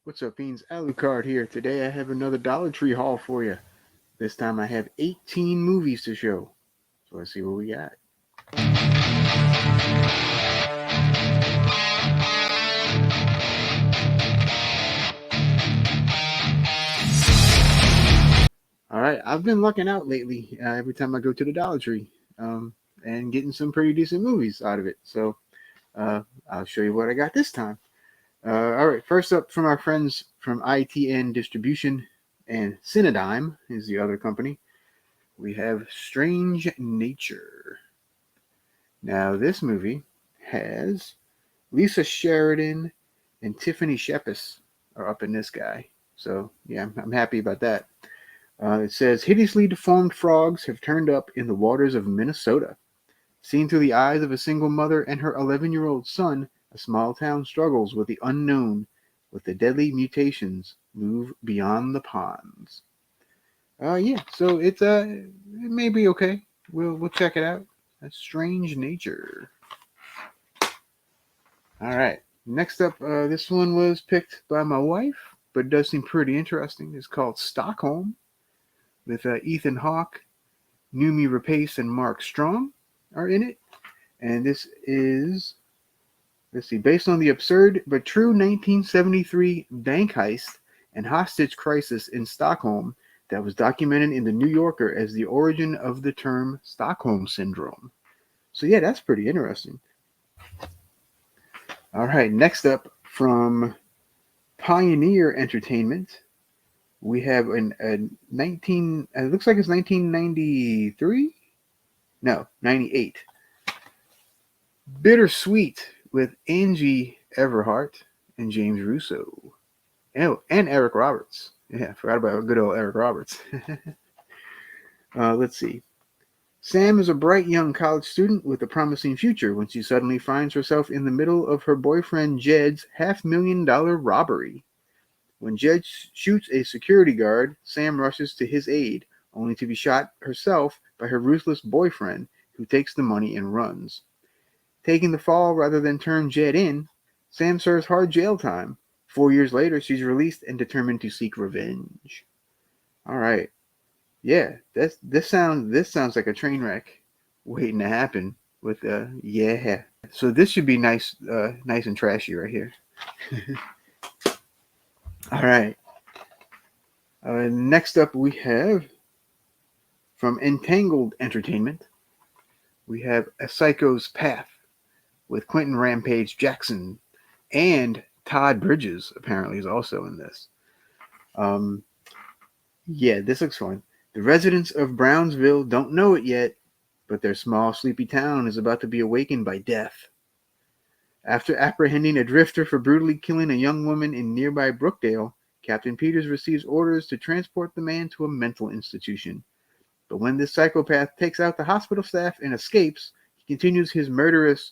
What's up, Beans? Alucard here. Today I have another Dollar Tree haul for you. This time I have 18 movies to show. So let's see what we got. All right, I've been lucking out lately every time I go to the Dollar Tree and getting some pretty decent movies out of it. So uh, I'll show you what I got this time. All right, first up from our friends from ITN Distribution and Cinedigm is the other company. We have Strange Nature. Now, this movie has Lisa Sheridan and Tiffany Shepis are up in this guy. So, yeah, I'm happy about that. It says hideously deformed frogs have turned up in the waters of Minnesota. Seen through the eyes of a single mother and her 11-year-old son, a small town struggles with the unknown, with the deadly mutations move beyond the ponds. Yeah, so it may be okay. We'll check it out. That's Strange Nature. All right. Next up, this one was picked by my wife, but it does seem pretty interesting. It's called Stockholm with Ethan Hawke, Noomi Rapace, and Mark Strong are in it. And this is, let's see, based on the absurd but true 1973 bank heist and hostage crisis in Stockholm that was documented in the New Yorker as the origin of the term Stockholm Syndrome. So, yeah, that's pretty interesting. All right, next up from Pioneer Entertainment, we have a 19. It looks like it's 1993. No, 98. Bittersweet with Angie Everhart and James Russo. Oh, and Eric Roberts. Yeah, forgot about good old Eric Roberts. Let's see. Sam is a bright young college student with a promising future when she suddenly finds herself in the middle of her boyfriend Jed's $500,000 robbery. When Jed shoots a security guard, Sam rushes to his aid, only to be shot herself by her ruthless boyfriend, who takes the money and runs. Taking the fall rather than turn Jed in, Sam serves hard jail time. 4 years later, she's released and determined to seek revenge. All right, yeah, this sounds like a train wreck waiting to happen. With yeah, so this should be nice, nice and trashy right here. All right. Next up, we have from Entangled Entertainment. We have A Psycho's Path with Quentin Rampage Jackson, and Todd Bridges apparently is also in this. Um, yeah, this looks fun. The residents of Brownsville don't know it yet, but their small, sleepy town is about to be awakened by death. After apprehending a drifter for brutally killing a young woman in nearby Brookdale, Captain Peters receives orders to transport the man to a mental institution. But when this psychopath takes out the hospital staff and escapes, he continues his murderous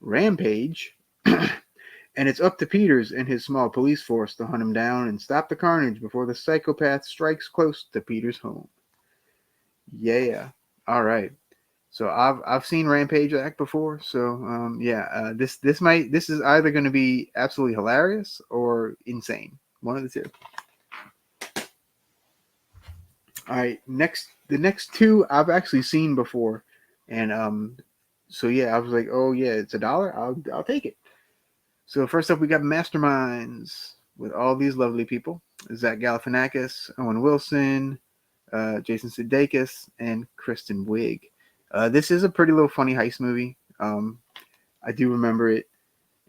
rampage, and it's up to Peters and his small police force to hunt him down and stop the carnage before the psychopath strikes close to Peters' home. Yeah, all right. So I've seen Rampage act before, so yeah, this is either going to be absolutely hilarious or insane, one of the two. All right, the next two I've actually seen before, and so yeah, I was like, oh yeah, it's $1, I'll take it. So first up, we got Masterminds with all these lovely people: Zach Galifianakis, Owen Wilson, Jason Sudeikis, and Kristen Wiig. This is a pretty little funny heist movie. I do remember it,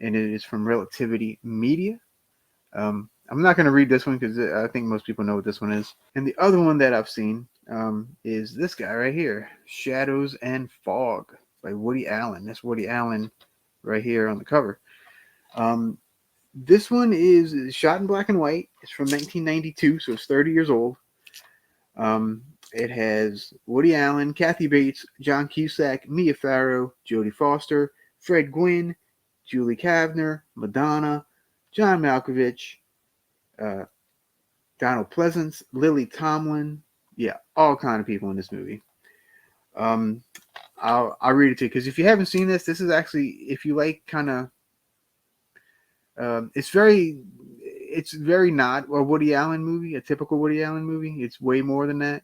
and it is from Relativity Media. I'm not going to read this one because I think most people know what this one is. And the other one that I've seen is this guy right here, Shadows and Fog by Woody Allen. That's Woody Allen right here on the cover. This one is shot in black and white. It's from 1992, so it's 30 years old. It has Woody Allen, Kathy Bates, John Cusack, Mia Farrow, Jodie Foster, Fred Gwynne, Julie Kavner, Madonna, John Malkovich, uh, Donald Pleasance, Lily Tomlin. Yeah, all kind of people in this movie. Um, I'll read it to you because if you haven't seen this, this is actually, if you like kind of, it's very, it's very not a Woody Allen movie, a typical Woody Allen movie. It's way more than that.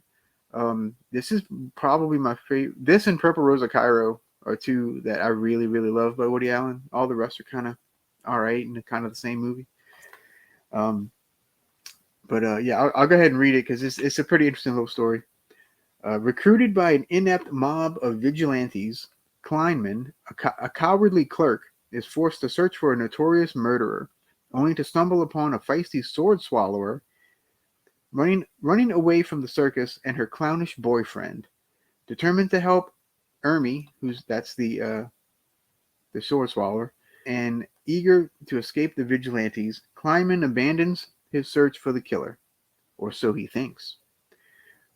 This is probably my favorite. This and Purple Rose of Cairo are two that I really, really love by Woody Allen. All the rest are kind of all right and kind of the same movie. But yeah, I'll go ahead and read it because it's a pretty interesting little story. Recruited by an inept mob of vigilantes, Kleinman, a cowardly clerk, is forced to search for a notorious murderer, only to stumble upon a feisty sword swallower running away from the circus and her clownish boyfriend. Determined to help Ermi, that's the sword swallower, and eager to escape the vigilantes, Kleinman abandons his search for the killer, or so he thinks.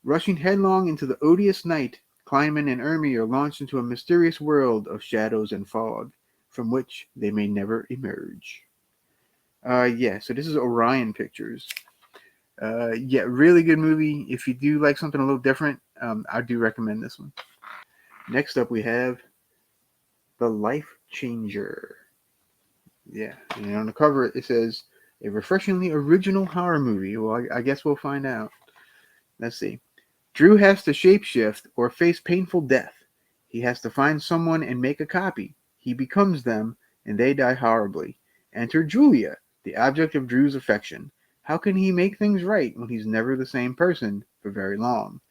Rushing headlong into the odious night, Kleinman and Ermi are launched into a mysterious world of shadows and fog, from which they may never emerge. Yeah, so this is Orion Pictures. Yeah, really good movie. If you do like something a little different, I do recommend this one. Next up, we have The Life Changer. Yeah, and on the cover it says, a refreshingly original horror movie. Well, I guess we'll find out. Let's see. Drew has to shapeshift or face painful death. He has to find someone and make a copy. He becomes them, and they die horribly. Enter Julia, the object of Drew's affection. How can he make things right when he's never the same person for very long?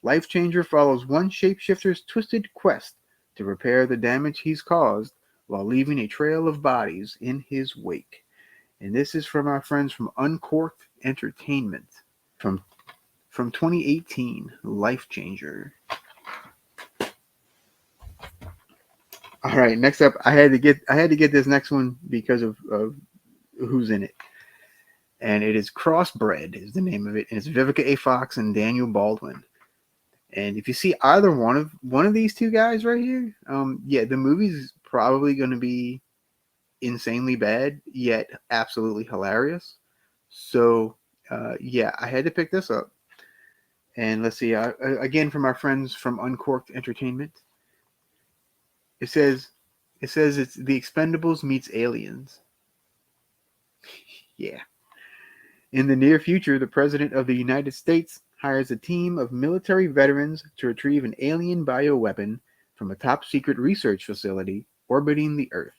Life Changer follows one shapeshifter's twisted quest to repair the damage he's caused while leaving a trail of bodies in his wake. And this is from our friends from Uncork'd Entertainment from 2018, Life Changer. All right, next up, I had to get this next one because of who's in it, and it is Crossbred is the name of it, and it's Vivica A. Fox and Daniel Baldwin. And if you see either one of these two guys right here, yeah, the movie's probably going to be insanely bad, yet absolutely hilarious. So, yeah, I had to pick this up. And let's see, again from our friends from Uncork'd Entertainment. It says it's The Expendables meets Aliens. Yeah. In the near future, the President of the United States hires a team of military veterans to retrieve an alien bioweapon from a top-secret research facility orbiting the Earth.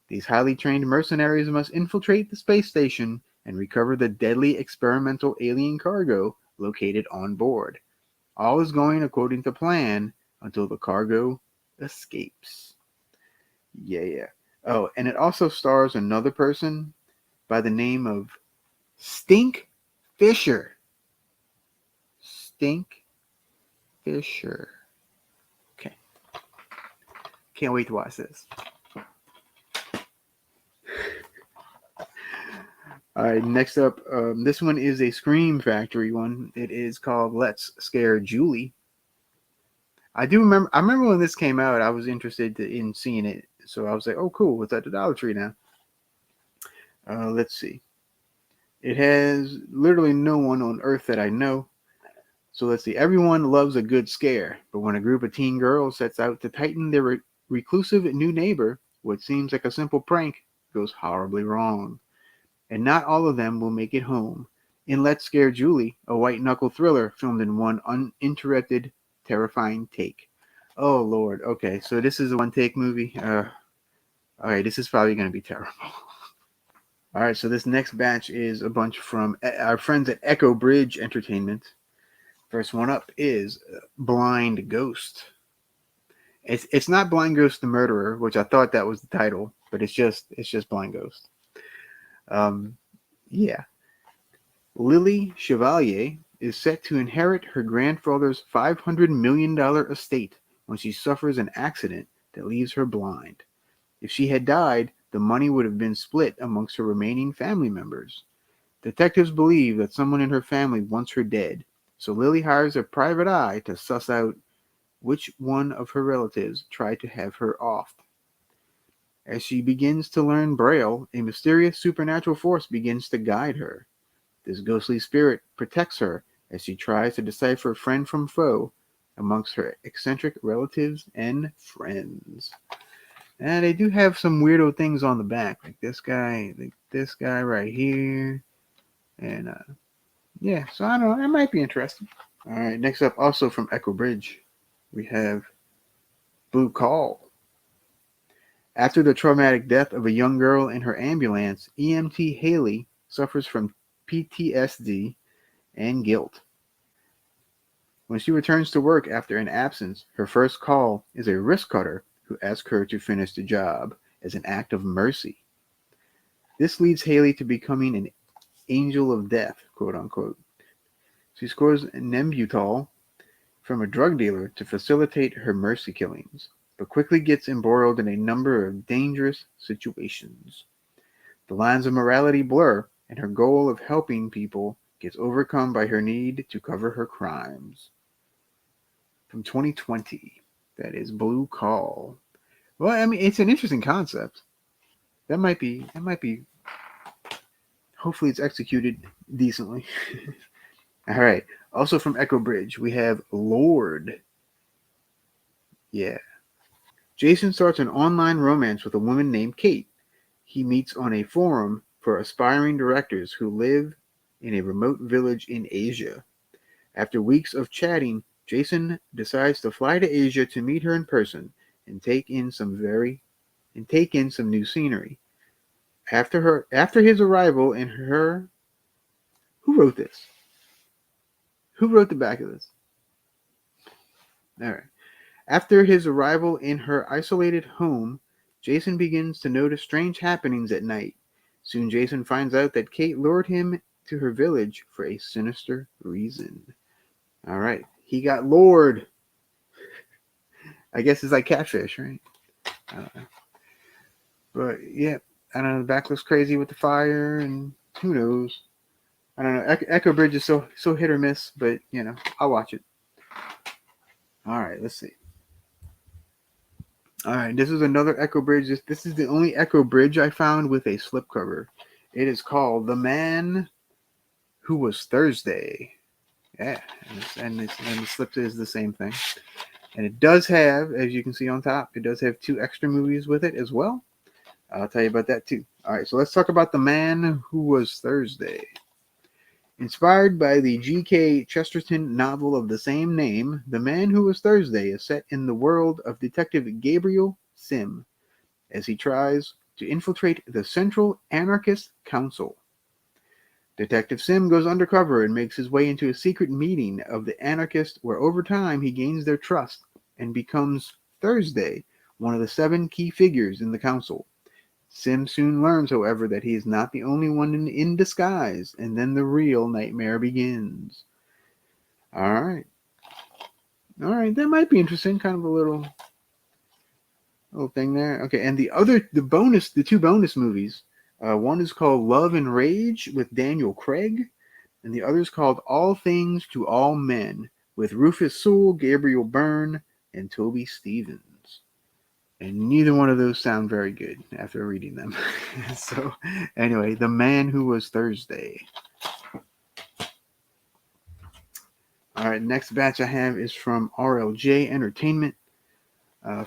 These highly trained mercenaries must infiltrate the space station and recover the deadly experimental alien cargo located on board. All is going according to plan until the cargo escapes. Yeah. Oh, and it also stars another person by the name of Stink Fisher. Stink Fisher. Okay. Can't wait to watch this. All right, next up, this one is a Scream Factory one. It is called Let's Scare Julie. I remember when this came out, I was interested in seeing it. So I was like, oh, cool. It's at the Dollar Tree now. Let's see. It has literally no one on Earth that I know. So let's see. Everyone loves a good scare. But when a group of teen girls sets out to tighten their reclusive new neighbor, what seems like a simple prank goes horribly wrong. And not all of them will make it home. In Let's Scare Julie, a white-knuckle thriller filmed in one uninterrupted, terrifying take. Oh, Lord. Okay, so this is a one-take movie. All right, this is probably going to be terrible. All right, so this next batch is a bunch from our friends at Echo Bridge Entertainment. First one up is Blind Ghost. It's not Blind Ghost the Murderer, which I thought that was the title, but it's just Blind Ghost. Yeah. Lily Chevalier is set to inherit her grandfather's $500 million estate when she suffers an accident that leaves her blind. If she had died, the money would have been split amongst her remaining family members. Detectives believe that someone in her family wants her dead, so Lily hires a private eye to suss out which one of her relatives tried to have her offed. As she begins to learn Braille, a mysterious supernatural force begins to guide her. This ghostly spirit protects her as she tries to decipher friend from foe amongst her eccentric relatives and friends. And they do have some weirdo things on the back, like this guy right here. And yeah, so I don't know. It might be interesting. All right, next up, also from Echo Bridge, we have Blue Call. After the traumatic death of a young girl in her ambulance, EMT Haley suffers from PTSD and guilt. When she returns to work after an absence, her first call is a wrist cutter who asks her to finish the job as an act of mercy. This leads Haley to becoming an angel of death, quote unquote. She scores Nembutal from a drug dealer to facilitate her mercy killings, but quickly gets embroiled in a number of dangerous situations. The lines of morality blur, and her goal of helping people gets overcome by her need to cover her crimes. From 2020, that is Blue Call. Well, I mean, it's an interesting concept. That might be. Hopefully, it's executed decently. All right. Also from Echo Bridge, we have Lord. Yeah. Jason starts an online romance with a woman named Kate. He meets on a forum for aspiring directors who live in a remote village in Asia. After weeks of chatting, Jason decides to fly to Asia to meet her in person and take in some new scenery. After his arrival in her who wrote this? Who wrote the back of this? All right. After his arrival in her isolated home, Jason begins to notice strange happenings at night. Soon Jason finds out that Kate lured him to her village for a sinister reason. All right. He got lured. I guess it's like catfish, right? I don't know. But yeah, I don't know. The back looks crazy with the fire, and who knows? I don't know. Echo Bridge is so hit or miss, but I'll watch it. All right, let's see. All right, this is another Echo Bridge. This is the only Echo Bridge I found with a slipcover. It is called "The Man Who Was Thursday." Yeah, and the slip is the same thing. And it does have, as you can see on top, it does have 2 extra movies with it as well. I'll tell you about that too. All right, so let's talk about The Man Who Was Thursday. Inspired by the G.K. Chesterton novel of the same name, The Man Who Was Thursday is set in the world of Detective Gabriel Sim as he tries to infiltrate the Central Anarchist Council. Detective Sim goes undercover and makes his way into a secret meeting of the anarchists where over time he gains their trust and becomes Thursday, one of the 7 key figures in the council. Sim soon learns, however, that he is not the only one in disguise, and then the real nightmare begins. All right. All right, that might be interesting. Kind of a little thing there. Okay, and the 2 bonus movies. One is called Love and Rage with Daniel Craig, and the other is called All Things to All Men with Rufus Sewell, Gabriel Byrne, and Toby Stevens. And neither one of those sound very good after reading them. So, anyway, The Man Who Was Thursday. All right, next batch I have is from RLJ Entertainment.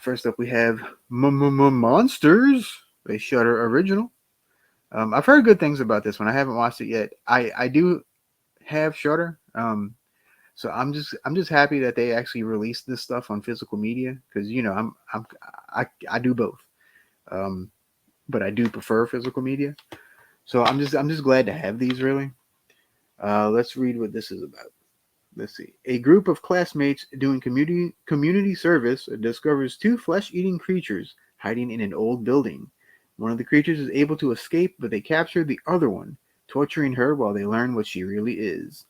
First up, we have Monsters, a Shudder original. I've heard good things about this one. I haven't watched it yet. I do have Shudder. So I'm just happy that they actually released this stuff on physical media because I do both, but I do prefer physical media. So I'm just glad to have these really. Let's read what this is about. Let's see. A group of classmates doing community service discovers 2 flesh-eating creatures hiding in an old building. One of the creatures is able to escape, but they capture the other one, torturing her while they learn what she really is.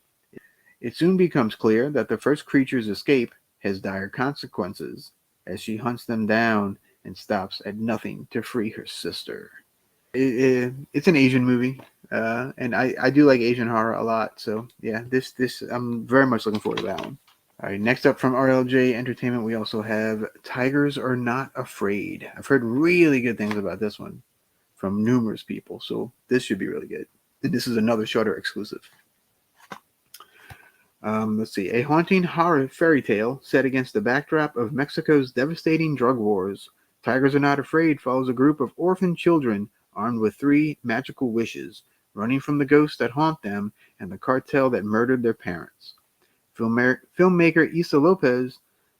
It soon becomes clear that the first creature's escape has dire consequences as she hunts them down and stops at nothing to free her sister. It's an Asian movie, and I do like Asian horror a lot. So yeah, this I'm very much looking forward to that one. All right, next up from RLJ Entertainment, we also have Tigers Are Not Afraid. I've heard really good things about this one from numerous people, so this should be really good. And this is another Shudder exclusive. Let's see. A haunting horror fairy tale set against the backdrop of Mexico's devastating drug wars. Tigers Are Not Afraid follows a group of orphan children armed with 3 magical wishes. running from the ghosts that haunt them and the cartel that murdered their parents. Filmmaker Issa Lopez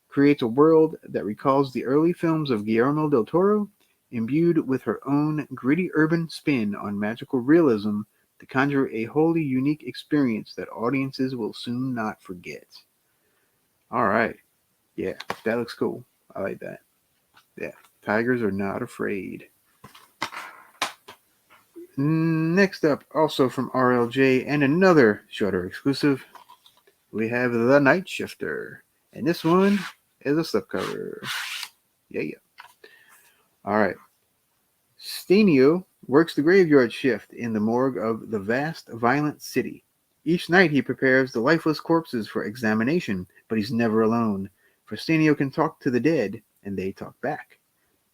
creates a world that recalls the early films of Guillermo del Toro, imbued with her own gritty urban spin on magical realism to conjure a wholly unique experience that audiences will soon not forget. All right. Yeah, that looks cool. I like that. Yeah, tigers are not afraid. Next up, also from RLJ and another Shutter exclusive, we have The Night Shifter. And this one is a slipcover. Yeah. All right. Stenio works the graveyard shift in the morgue of the vast, violent city. Each night he prepares the lifeless corpses for examination, but he's never alone, for Stenio can talk to the dead, and they talk back.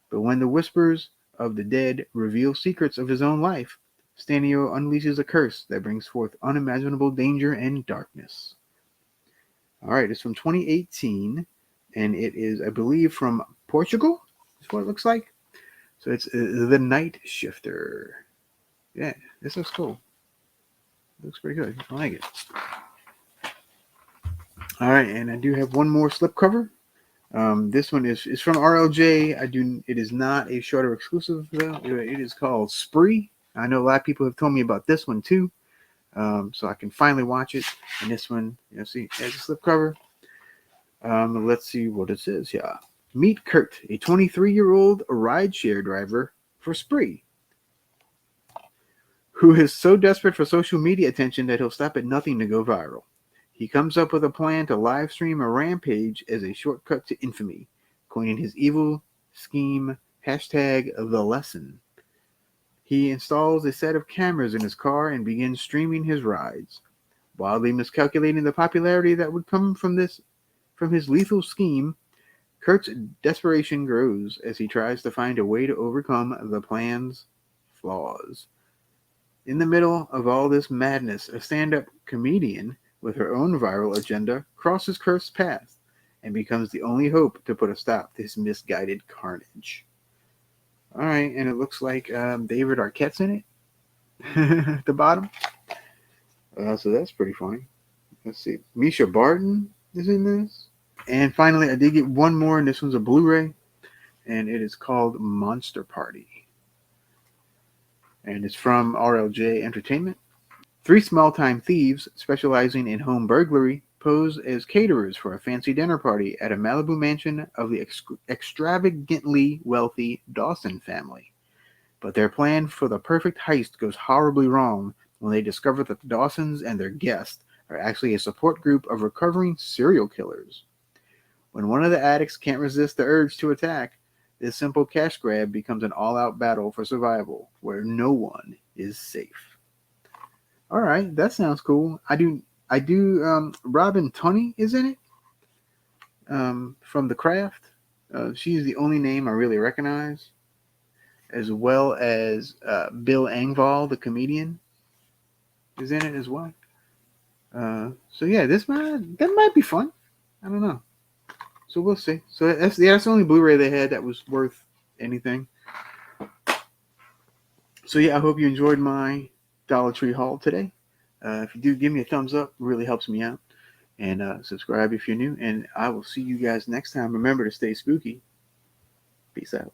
But when the whispers of the dead reveal secrets of his own life, Stenio unleashes a curse that brings forth unimaginable danger and darkness. All right, it's from 2018, and it is, I believe, from Portugal, is what it looks like. So it's The Night Shifter. Yeah, this looks cool. Looks pretty good. I like it. All right, and I do have one more slipcover. This one is from RLJ. It is not a Shutter exclusive though. It is called Spree. I know a lot of people have told me about this one too. So I can finally watch it. And this one, see, as a slipcover. Let's see what it says here. Meet Kurt, a 23-year-old rideshare driver for Spree, who is so desperate for social media attention that he'll stop at nothing to go viral. He comes up with a plan to live stream a rampage as a shortcut to infamy, coining his evil scheme #The Lesson. He installs a set of cameras in his car and begins streaming his rides, wildly miscalculating the popularity that would come from his lethal scheme. Kurt's desperation grows as he tries to find a way to overcome the plan's flaws. In the middle of all this madness, a stand-up comedian with her own viral agenda crosses Kurt's path and becomes the only hope to put a stop to his misguided carnage. All right, and it looks like David Arquette's in it at the bottom. So that's pretty funny. Let's see. Misha Barton is in this. And finally, I did get one more, and this one's a Blu-ray, and it is called Monster Party. And it's from RLJ Entertainment. 3 small-time thieves specializing in home burglary pose as caterers for a fancy dinner party at a Malibu mansion of the extravagantly wealthy Dawson family. But their plan for the perfect heist goes horribly wrong when they discover that the Dawsons and their guest are actually a support group of recovering serial killers. When one of the addicts can't resist the urge to attack, this simple cash grab becomes an all-out battle for survival, where no one is safe. All right, that sounds cool. I do. Robin Tunney is in it, from The Craft. She's the only name I really recognize, as well as Bill Engvall, the comedian, is in it as well. So yeah, that might be fun. I don't know. So we'll see. So that's the only Blu-ray they had that was worth anything. So yeah, I hope you enjoyed my Dollar Tree haul today. If you do, give me a thumbs up. It really helps me out. And subscribe if you're new. And I will see you guys next time. Remember to stay spooky. Peace out.